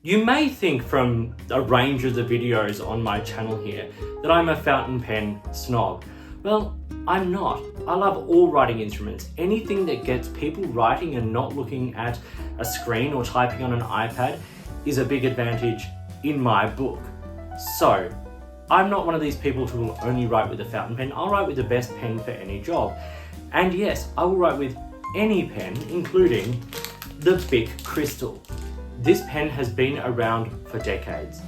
You may think from a range of the videos on my channel here that I'm a fountain pen snob. Well, I'm not. I love all writing instruments. Anything that gets people writing and not looking at a screen or typing on an iPad is a big advantage in my book. So, I'm not one of these people who will only write with a fountain pen. I'll write with the best pen for any job. And yes, I will write with any pen, including the Bic Crystal. This pen has been around for decades.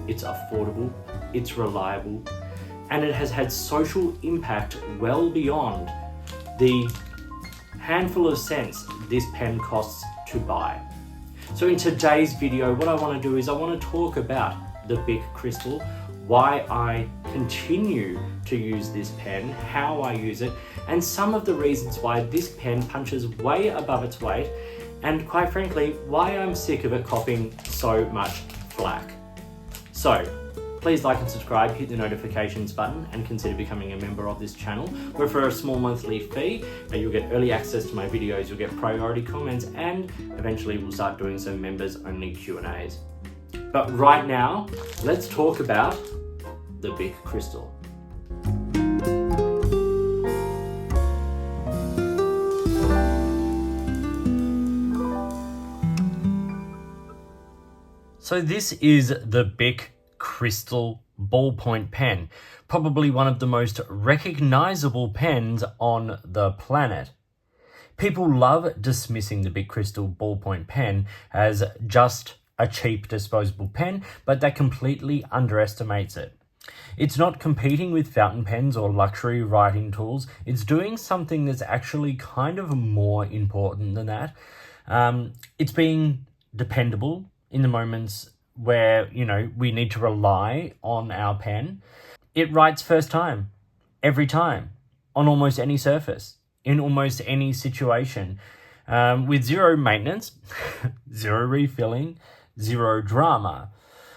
It's affordable, it's reliable, and it has had social impact well beyond the handful of cents this pen costs to buy. So in today's video, what I want to do is I want to talk about the Bic Crystal, why I continue to use this pen, how I use it, and some of the reasons why this pen punches way above its weight, and quite frankly, why I'm sick of it copping so much flack. So, please like and subscribe, hit the notifications button, and consider becoming a member of this channel, where for a small monthly fee, you'll get early access to my videos, you'll get priority comments, and eventually we'll start doing some members-only Q&As. But right now, let's talk about the Bic Crystal. So this is the Bic Crystal ballpoint pen, probably one of the most recognizable pens on the planet. People love dismissing the Bic Crystal ballpoint pen as just a cheap disposable pen, but that completely underestimates it. It's not competing with fountain pens or luxury writing tools. It's doing something that's actually kind of more important than that. It's being dependable in the moments where, we need to rely on our pen. It writes first time, every time, on almost any surface, in almost any situation, with zero maintenance, zero refilling, zero drama.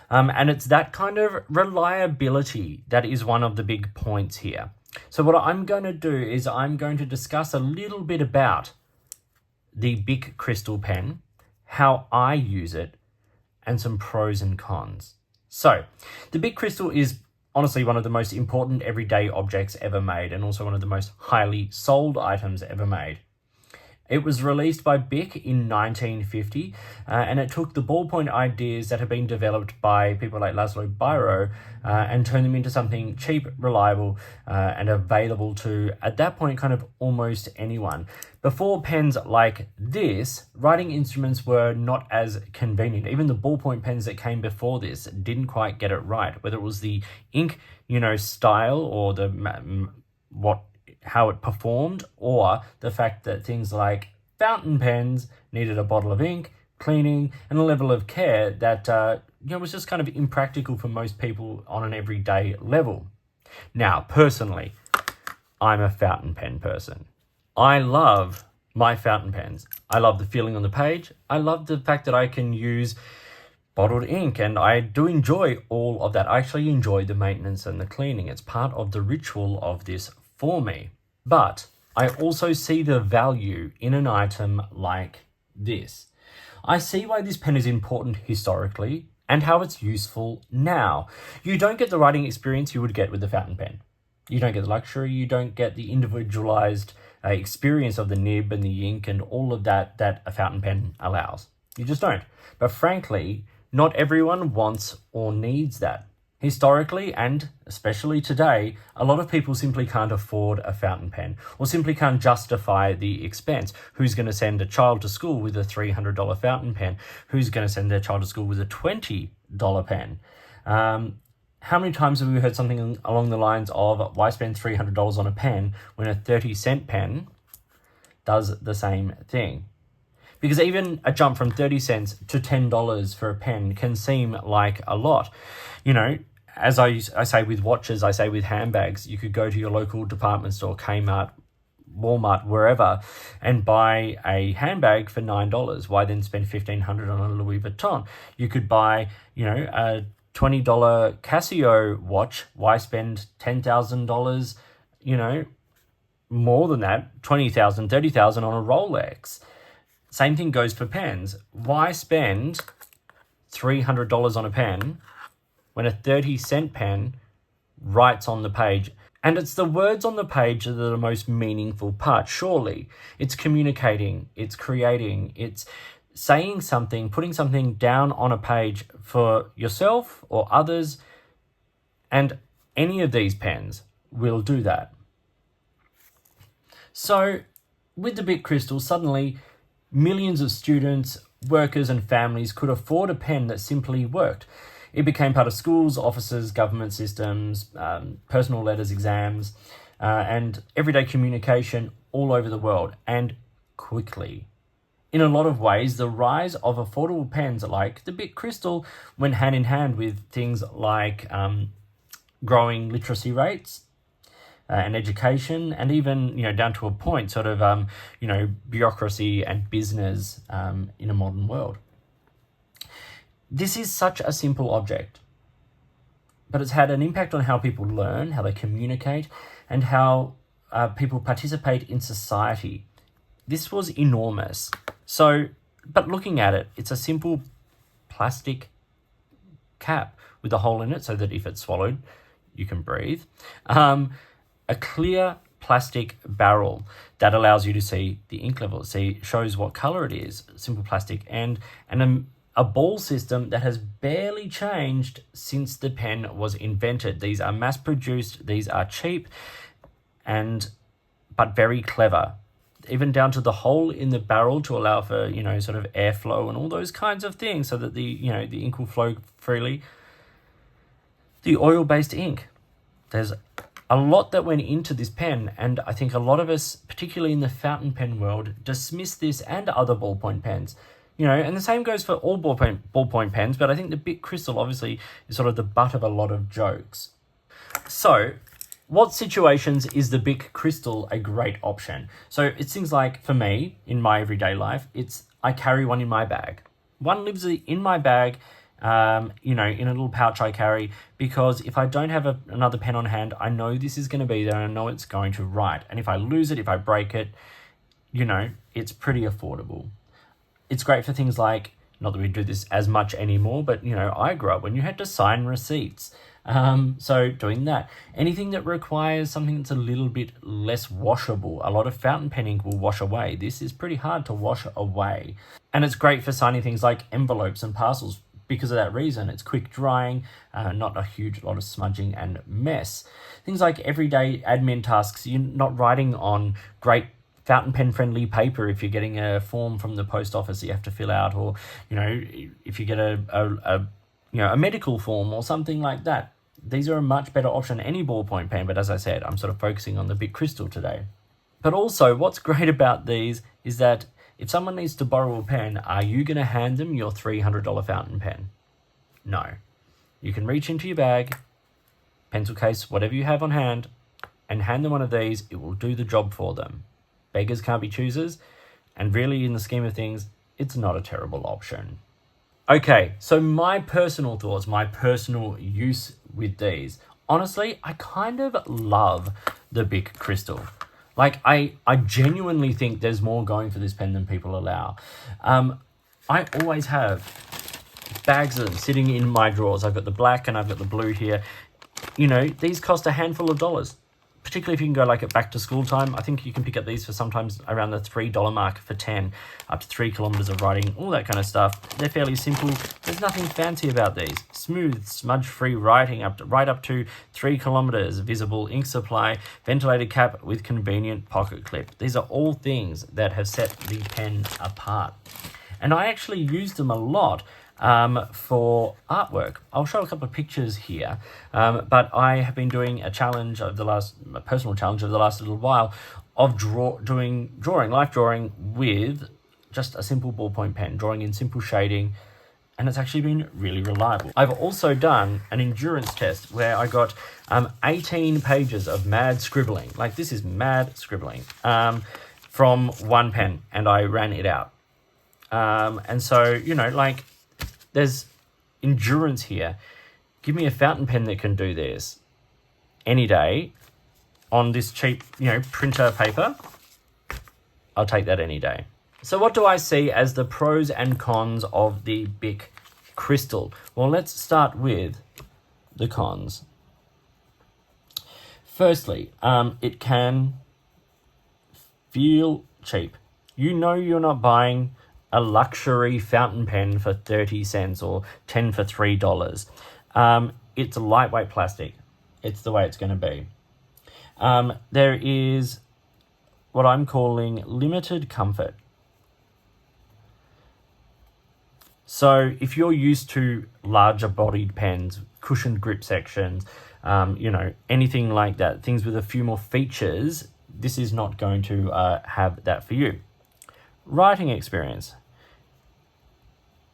And it's that kind of reliability that is one of the big points here. So what I'm going to do is I'm going to discuss a little bit about the Bic Crystal pen, how I use it, and some pros and cons. So, the Bic Crystal is honestly one of the most important everyday objects ever made, and also one of the most highly sold items ever made. It was released by Bic in 1950, and it took the ballpoint ideas that had been developed by people like Laszlo Biro and turned them into something cheap, reliable, and available to, at that point, kind of almost anyone. Before pens like this, writing instruments were not as convenient. Even the ballpoint pens that came before this didn't quite get it right, whether it was the ink, style or how it performed, or the fact that things like fountain pens needed a bottle of ink, cleaning, and a level of care that was just kind of impractical for most people on an everyday level. Now, personally, I'm a fountain pen person. I love my fountain pens. I love the feeling on the page. I love the fact that I can use bottled ink, and I do enjoy all of that. I actually enjoy the maintenance and the cleaning. It's part of the ritual of this for me. But I also see the value in an item like this. I see why this pen is important historically and how it's useful now. You don't get the writing experience you would get with the fountain pen. You don't get the luxury, you don't get the individualized experience of the nib and the ink and all of that a fountain pen allows. You just don't. But frankly, not everyone wants or needs that. Historically, and especially today, a lot of people simply can't afford a fountain pen or simply can't justify the expense. Who's going to send a child to school with a $300 fountain pen? Who's going to send their child to school with a $20 pen? How many times have we heard something along the lines of, why spend $300 on a pen when a 30-cent pen does the same thing? Because even a jump from 30 cents to $10 for a pen can seem like a lot. As I say with watches, I say with handbags, you could go to your local department store, Kmart, Walmart, wherever, and buy a handbag for $9. Why then spend $1,500 on a Louis Vuitton? You could buy, a $20 Casio watch. Why spend $10,000, more than that, $20,000, $30,000 on a Rolex? Same thing goes for pens. Why spend $300 on a pen when a 30-cent pen writes on the page? And it's the words on the page that are the most meaningful part, surely. It's communicating, it's creating, it's saying something, putting something down on a page for yourself or others, and any of these pens will do that. So with the Bic Crystal, suddenly millions of students, workers and families could afford a pen that simply worked. It became part of schools, offices, government systems, personal letters, exams, and everyday communication all over the world, and quickly. In a lot of ways, the rise of affordable pens like the Bic Crystal went hand in hand with things like growing literacy rates and education, and even, down to a point, sort of, bureaucracy and business in a modern world. This is such a simple object, but it's had an impact on how people learn, how they communicate, and how people participate in society. This was enormous. But looking at it, it's a simple plastic cap with a hole in it so that if it's swallowed, you can breathe. A clear plastic barrel that allows you to see the ink level, shows what color it is, simple plastic, and a ball system that has barely changed since the pen was invented. These are mass-produced, these are cheap, but very clever. Even down to the hole in the barrel to allow for, sort of airflow and all those kinds of things so that the ink will flow freely. The oil-based ink. There's a lot that went into this pen, and I think a lot of us, particularly in the fountain pen world, dismiss this and other ballpoint pens. And the same goes for all ballpoint pens, but I think the Bic Crystal obviously is sort of the butt of a lot of jokes. So, what situations is the Bic Crystal a great option? So it's things like, for me, in my everyday life, I carry one in my bag. One lives in my bag, in a little pouch I carry, because if I don't have another pen on hand, I know this is going to be there and I know it's going to write. And if I lose it, if I break it, it's pretty affordable. It's great for things like, not that we do this as much anymore, but, I grew up when you had to sign receipts. So doing that. Anything that requires something that's a little bit less washable. A lot of fountain pen ink will wash away. This is pretty hard to wash away. And it's great for signing things like envelopes and parcels because of that reason. It's quick drying, not a huge lot of smudging and mess. Things like everyday admin tasks, you're not writing on great fountain pen friendly paper if you're getting a form from the post office that you have to fill out, or if you get a medical form or something like that. These are a much better option than any ballpoint pen, but as I said, I'm sort of focusing on the Bic Crystal today. But also, what's great about these is that if someone needs to borrow a pen, are you going to hand them your $300 fountain pen? No. You can reach into your bag, pencil case, whatever you have on hand, and hand them one of these. It will do the job for them. Beggars can't be choosers, and really, in the scheme of things, it's not a terrible option. Okay, so my personal thoughts, my personal use with these. Honestly, I kind of love the Bic Crystal. Like, I genuinely think there's more going for this pen than people allow. I always have bags of them sitting in my drawers. I've got the black and I've got the blue here. These cost a handful of dollars. Particularly if you can go like at back to school time. I think you can pick up these for sometimes around the $3 mark for 10, up to 3 kilometers of writing, all that kind of stuff. They're fairly simple. There's nothing fancy about these. Smooth, smudge-free writing right up to 3 kilometers, visible ink supply, ventilated cap with convenient pocket clip. These are all things that have set the pen apart. And I actually use them a lot for artwork. I'll show a couple of pictures here, but I have been doing a personal challenge over the last little while of doing life drawing with just a simple ballpoint pen, drawing in simple shading, and it's actually been really reliable. I've also done an endurance test where I got 18 pages of mad scribbling. Like, this is mad scribbling from one pen, and I ran it out. And so, there's endurance here. Give me a fountain pen that can do this any day on this cheap, printer paper. I'll take that any day. So what do I see as the pros and cons of the Bic Crystal. Well, let's start with the cons. Firstly, it can feel cheap. You know you're not buying a luxury fountain pen for 30 cents or 10 for $3. It's a lightweight plastic. It's the way it's going to be. There is what I'm calling limited comfort. So if you're used to larger bodied pens, cushioned grip sections, anything like that, things with a few more features, this is not going to have that for you. Writing experience.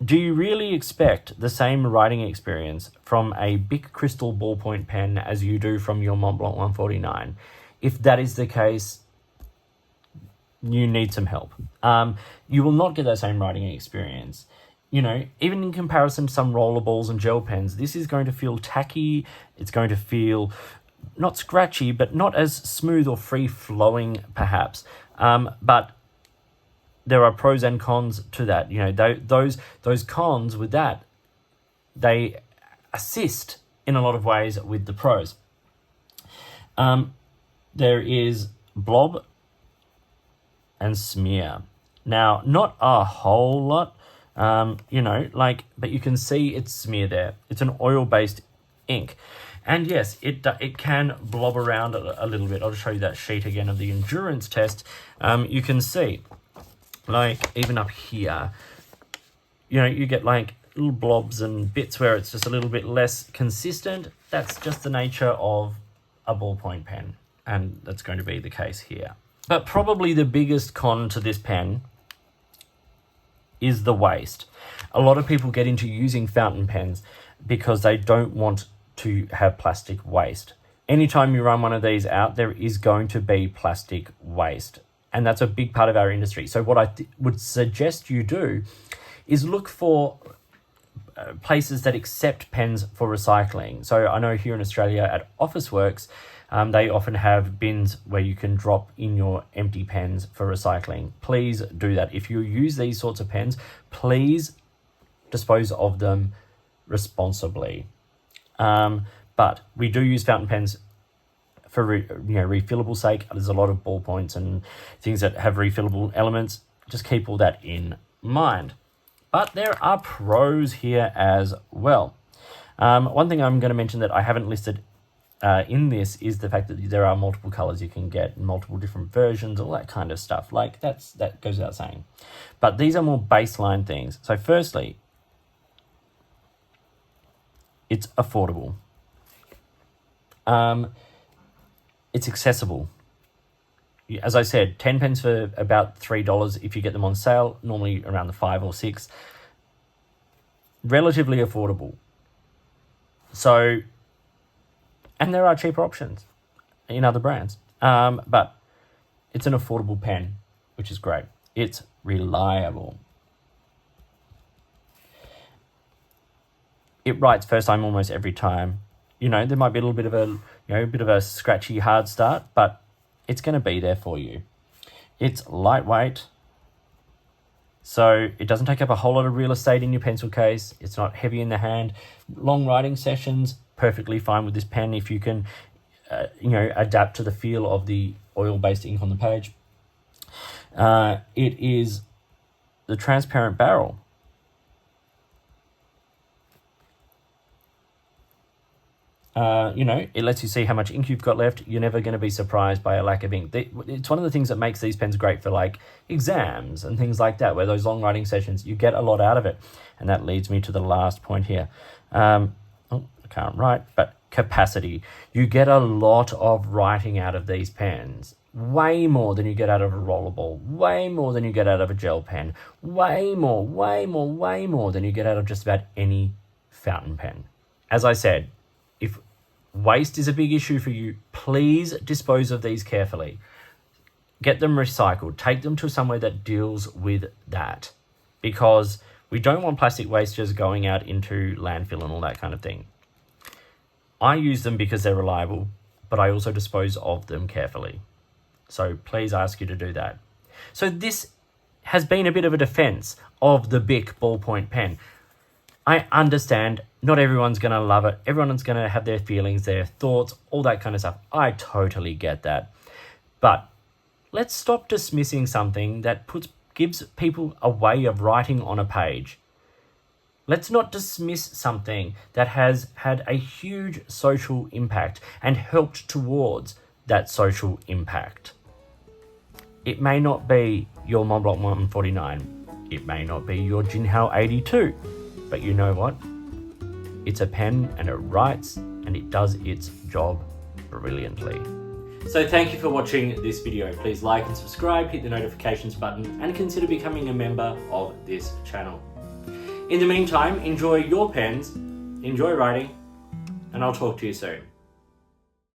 Do you really expect the same writing experience from a Bic Crystal ballpoint pen as you do from your Mont Blanc 149? If that is the case, you need some help. You will not get that same writing experience. Even in comparison to some rollerballs and gel pens, this is going to feel tacky. It's going to feel not scratchy, but not as smooth or free-flowing, perhaps. But there are pros and cons to that. Those cons with that, they assist in a lot of ways with the pros. There is blob and smear. Now, not a whole lot, but you can see it's smear there. It's an oil-based ink. And yes, it can blob around a little bit. I'll just show you that sheet again of the endurance test. You can see, even up here, you get little blobs and bits where it's just a little bit less consistent. That's just the nature of a ballpoint pen, and that's going to be the case here. But probably the biggest con to this pen is the waste. A lot of people get into using fountain pens because they don't want to have plastic waste. Anytime you run one of these out, there is going to be plastic waste. And that's a big part of our industry. So what I would suggest you do is look for places that accept pens for recycling. So I know here in Australia at Officeworks, they often have bins where you can drop in your empty pens for recycling. Please do that. If you use these sorts of pens, please dispose of them responsibly. But we do use fountain pens for refillable sake. There's a lot of ballpoints and things that have refillable elements. Just keep all that in mind. But there are pros here as well. One thing I'm going to mention that I haven't listed in this is the fact that there are multiple colors you can get, multiple different versions, all that kind of stuff. That goes without saying. But these are more baseline things. So firstly, it's affordable. It's accessible. As I said, 10 pence for about $3 if you get them on sale, normally around the 5 or 6. Relatively affordable. So, and there are cheaper options in other brands. But it's an affordable pen, which is great. It's reliable. It writes first time almost every time. There might be a little bit of a scratchy hard start, but it's going to be there for you. It's lightweight, so it doesn't take up a whole lot of real estate in your pencil case. It's not heavy in the hand. Long writing sessions, perfectly fine with this pen if you can, adapt to the feel of the oil-based ink on the page. It is the transparent barrel. It lets you see how much ink you've got left. You're never going to be surprised by a lack of ink. It's one of the things that makes these pens great for exams and things like that, where those long writing sessions, you get a lot out of it. And that leads me to the last point here. I can't write, but capacity. You get a lot of writing out of these pens. Way more than you get out of a rollerball. Way more than you get out of a gel pen. Way more than you get out of just about any fountain pen. As I said, if waste is a big issue for you, please dispose of these carefully. Get them recycled. Take them to somewhere that deals with that. Because we don't want plastic waste just going out into landfill and all that kind of thing. I use them because they're reliable, but I also dispose of them carefully. So please ask you to do that. So this has been a bit of a defense of the Bic ballpoint pen. I understand not everyone's going to love it. Everyone's going to have their feelings, their thoughts, all that kind of stuff. I totally get that. But let's stop dismissing something that gives people a way of writing on a page. Let's not dismiss something that has had a huge social impact and helped towards that social impact. It may not be your Mont Blanc 149. It may not be your Jinhao 82. But you know what? It's a pen and it writes and it does its job brilliantly. So thank you for watching this video. Please like and subscribe, hit the notifications button, and consider becoming a member of this channel. In the meantime, enjoy your pens, enjoy writing, and I'll talk to you soon.